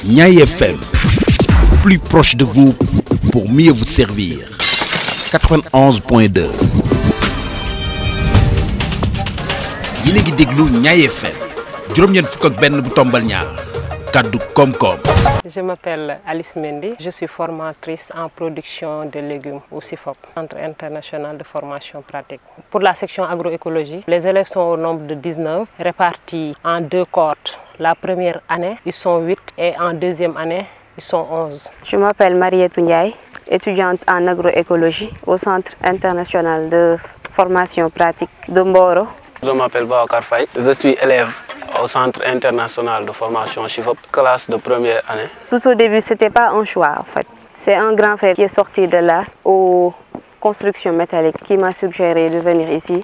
Niayes FM, plus proche de vous pour mieux vous servir. 91.2. yéen a ngi déglu Niayes FM juróom-ñeent fukk ak benn bu tombal ñaar kaddu koom-koom. Je m'appelle Alice Mendy, je suis formatrice en production de légumes au CIFOP, Centre international de formation pratique. Pour la section agroécologie, les élèves sont au nombre de 19, répartis en deux cohortes. La première année, ils sont 8 et en deuxième année, ils sont 11. Je m'appelle Marietou Ndiaye, étudiante en agroécologie au Centre international de formation pratique de Mboro. Je m'appelle Baokar Faye, je suis élève au Centre international de formation CIFOP, classe de première année. Tout au début, ce n'était pas un choix en fait. C'est un grand frère qui est sorti de là aux constructions métalliques qui m'a suggéré de venir ici.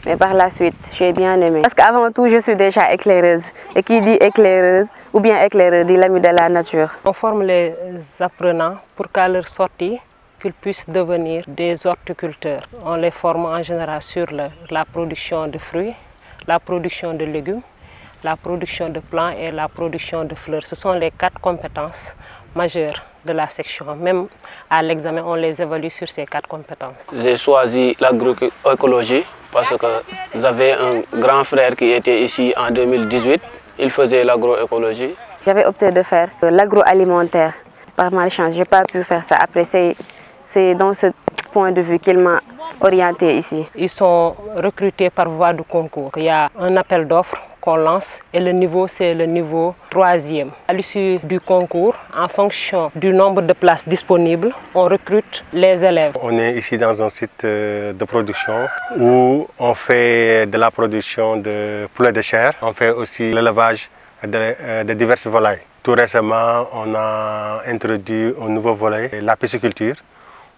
Mais par la suite, j'ai bien aimé. Parce qu'avant tout, je suis déjà éclaireuse. Et qui dit éclaireuse ou bien éclaireur dit l'ami de la nature. On forme les apprenants pour qu'à leur sortie, qu'ils puissent devenir des horticulteurs. On les forme en général sur la production de fruits, la production de légumes, la production de plants et la production de fleurs. Ce sont les 4 compétences majeures de la section. Même à l'examen, on les évalue sur ces 4 compétences. J'ai choisi l'agroécologie parce que j'avais un grand frère qui était ici en 2018. Il faisait l'agroécologie. J'avais opté de faire l'agroalimentaire. Par malchance, je n'ai pas pu faire ça. Après, c'est dans ce point de vue qu'il m'a orienté ici. Ils sont recrutés par voie de concours. Il y a un appel d'offres qu'on lance et le niveau, c'est le niveau 3e. À l'issue du concours, en fonction du nombre de places disponibles, on recrute les élèves. On est ici dans un site de production où on fait de la production de poulet de chair. On fait aussi l'élevage de diverses volailles. Tout récemment, on a introduit un nouveau volet, la pisciculture,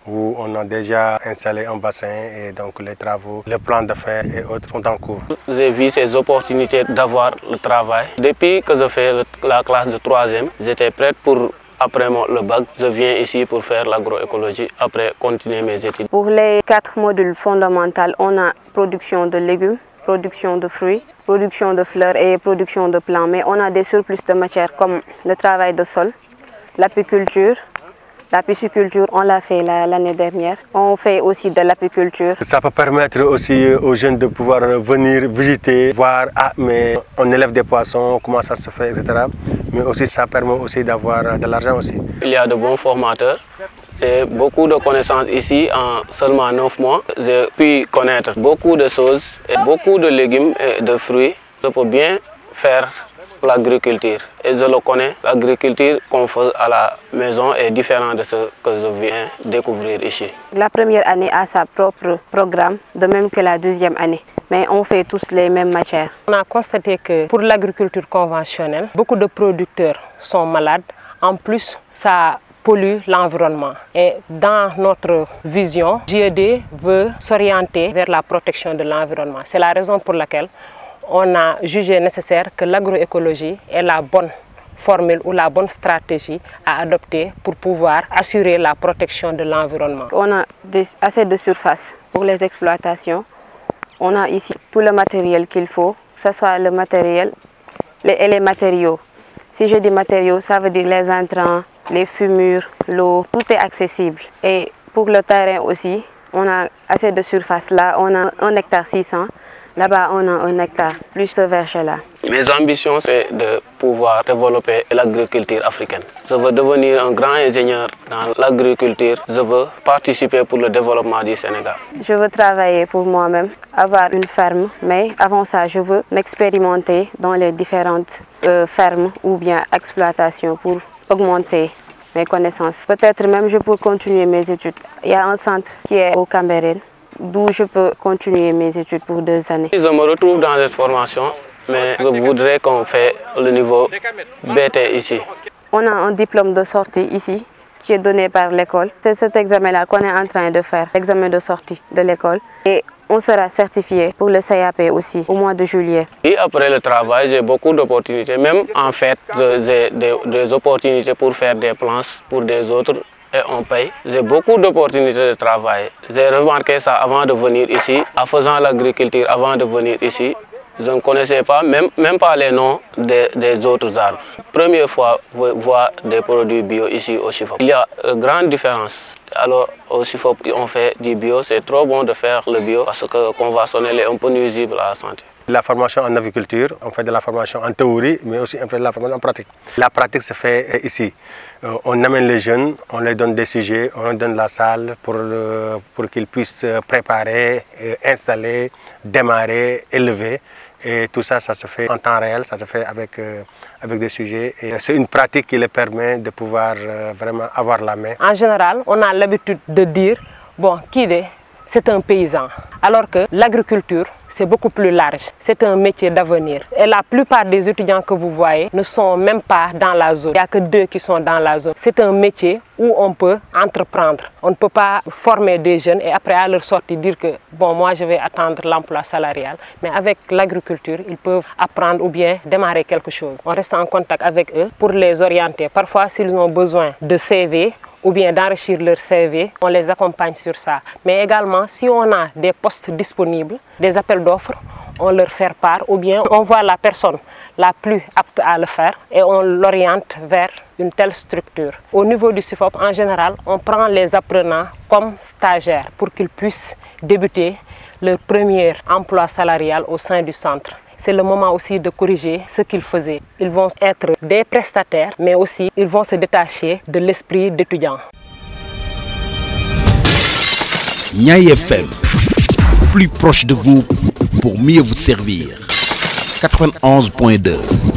où on a déjà installé un bassin et donc les travaux, les plans de fer et autres sont en cours. J'ai vu ces opportunités d'avoir le travail. Depuis que je fais la classe de 3e, j'étais prête pour, après le bac, je viens ici pour faire l'agroécologie, après continuer mes études. Pour les 4 modules fondamentaux, on a production de légumes, production de fruits, production de fleurs et production de plants. Mais on a des surplus de matières comme le travail de sol, l'apiculture. La pisciculture, on l'a fait l'année dernière. On fait aussi de l'apiculture. Ça peut permettre aussi aux jeunes de pouvoir venir visiter, voir, mais on élève des poissons, comment ça se fait, etc. Mais aussi ça permet aussi d'avoir de l'argent aussi. Il y a de bons formateurs. C'est beaucoup de connaissances ici en seulement 9 mois. J'ai pu connaître beaucoup de choses, et beaucoup de légumes et de fruits. Je peux bien faire l'agriculture et je le connais. L'agriculture qu'on fait à la maison est différente de ce que je viens découvrir ici. La première année a sa propre programme, de même que la deuxième année. Mais on fait tous les mêmes matières. On a constaté que pour l'agriculture conventionnelle, beaucoup de producteurs sont malades. En plus, ça pollue l'environnement. Et dans notre vision, JED veut s'orienter vers la protection de l'environnement. C'est la raison pour laquelle on a jugé nécessaire que l'agroécologie est la bonne formule ou la bonne stratégie à adopter pour pouvoir assurer la protection de l'environnement. On a assez de surface pour les exploitations. On a ici tout le matériel qu'il faut, que ce soit le matériel et les matériaux. Si je dis matériaux, ça veut dire les intrants, les fumures, l'eau, tout est accessible. Et pour le terrain aussi, on a assez de surface. Là, on a 1 hectare 600. Là-bas, on a 1 hectare, plus ce verger-là. Mes ambitions, c'est de pouvoir développer l'agriculture africaine. Je veux devenir un grand ingénieur dans l'agriculture. Je veux participer pour le développement du Sénégal. Je veux travailler pour moi-même, avoir une ferme, mais avant ça, je veux m'expérimenter dans les différentes fermes ou bien exploitations pour augmenter mes connaissances. Peut-être même je peux continuer mes études. Il y a un centre qui est au Cameroun, d'où je peux continuer mes études pour 2 années. Je me retrouve dans cette formation, mais je voudrais qu'on fasse le niveau BT ici. On a un diplôme de sortie ici, qui est donné par l'école. C'est cet examen-là qu'on est en train de faire, l'examen de sortie de l'école. Et on sera certifié pour le CAP aussi, au mois de juillet. Et après le travail, j'ai beaucoup d'opportunités. Même en fait, j'ai des opportunités pour faire des planches pour des autres. Et on paye. J'ai beaucoup d'opportunités de travail. J'ai remarqué ça avant de venir ici. En faisant l'agriculture avant de venir ici, Je ne connaissais pas, même pas les noms des autres arbres. Première fois, voir des produits bio ici au Chifop. Il y a une grande différence. Alors au Chifop, on fait du bio. C'est trop bon de faire le bio parce que conventionnel est un peu nuisible à la santé. La formation en aviculture, on fait de la formation en théorie, mais aussi on fait de la formation en pratique. La pratique se fait ici. On amène les jeunes, on leur donne des sujets, on leur donne la salle pour qu'ils puissent préparer, installer, démarrer, élever. Et tout ça, ça se fait en temps réel, ça se fait avec des sujets. Et c'est une pratique qui les permet de pouvoir vraiment avoir la main. En général, on a l'habitude de dire, bon, Kidé, c'est un paysan. Alors que l'agriculture, c'est beaucoup plus large. C'est un métier d'avenir. Et la plupart des étudiants que vous voyez ne sont même pas dans la zone. Il n'y a que 2 qui sont dans la zone. C'est un métier où on peut entreprendre. On ne peut pas former des jeunes et après à leur sortie dire que bon, moi je vais attendre l'emploi salarial. Mais avec l'agriculture, ils peuvent apprendre ou bien démarrer quelque chose. On reste en contact avec eux pour les orienter. Parfois, s'ils ont besoin de CV, ou bien d'enrichir leur CV, on les accompagne sur ça. Mais également, si on a des postes disponibles, des appels d'offres, on leur fait part ou bien on voit la personne la plus apte à le faire et on l'oriente vers une telle structure. Au niveau du Chifop, en général, on prend les apprenants comme stagiaires pour qu'ils puissent débuter leur premier emploi salarial au sein du centre. C'est le moment aussi de corriger ce qu'ils faisaient. Ils vont être des prestataires, mais aussi ils vont se détacher de l'esprit d'étudiant. Niayes FM, plus proche de vous pour mieux vous servir. 91.2.